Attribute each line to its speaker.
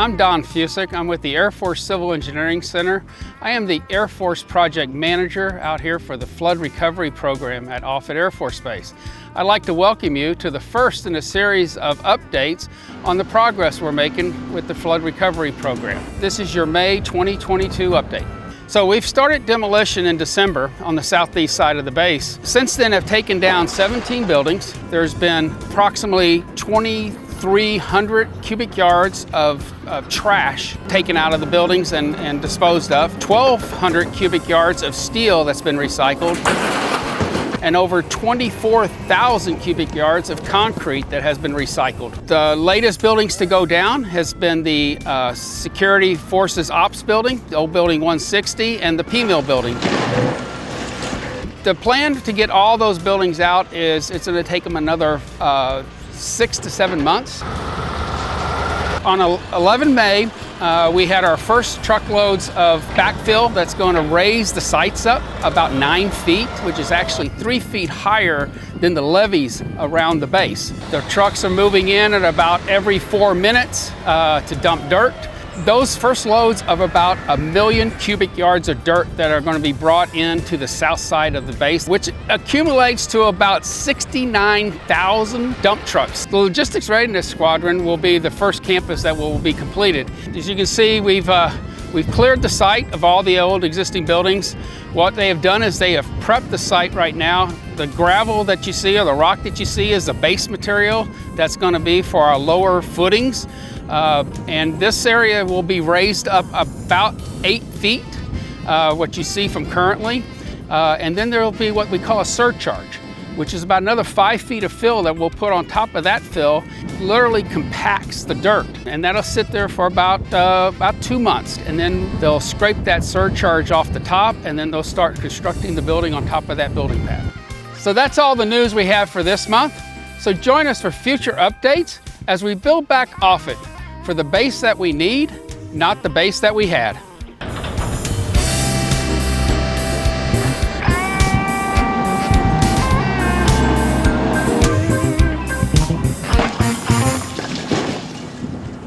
Speaker 1: I'm Don Fusick. I'm with the Air Force Civil Engineering Center. I am the Air Force Project Manager out here for the Flood Recovery Program at Offutt Air Force Base. I'd like to welcome you to the first in a series of updates on the progress we're making with the Flood Recovery Program. This is your May 2022 update. So we've started demolition in December on the southeast side of the base. Since then, have taken down 17 buildings. There's been approximately 2,300 cubic yards of trash taken out of the buildings and disposed of, 1,200 cubic yards of steel that's been recycled, and over 24,000 cubic yards of concrete that has been recycled. The latest buildings to go down has been the Security Forces Ops building, the old building 160, and the P-Mill building. The plan to get all those buildings out is it's going to take them another 6 to 7 months. On 11 May, we had our first truckloads of backfill that's going to raise the sites up about 9 feet, which is actually 3 feet higher than the levees around the base. The trucks are moving in at about every 4 minutes to dump dirt. Those first loads of about 1 million cubic yards of dirt that are going to be brought into the south side of the base, which accumulates to about 69,000 dump trucks. The Logistics Readiness Squadron will be the first campus that will be completed. As you can see, we've cleared the site of all the old existing buildings. What they have done is they have prepped the site right now. The gravel that you see or the rock that you see is the base material that's going to be for our lower footings. And this area will be raised up about 8 feet, what you see from currently. And then there will be what we call a surcharge, which is about another 5 feet of fill that we'll put on top of that fill. Literally compacts the dirt, and that'll sit there for about 2 months. And then they'll scrape that surcharge off the top, and then they'll start constructing the building on top of that building pad. So that's all the news we have for this month. So join us for future updates as we build back Offutt for the base that we need, not the base that we had.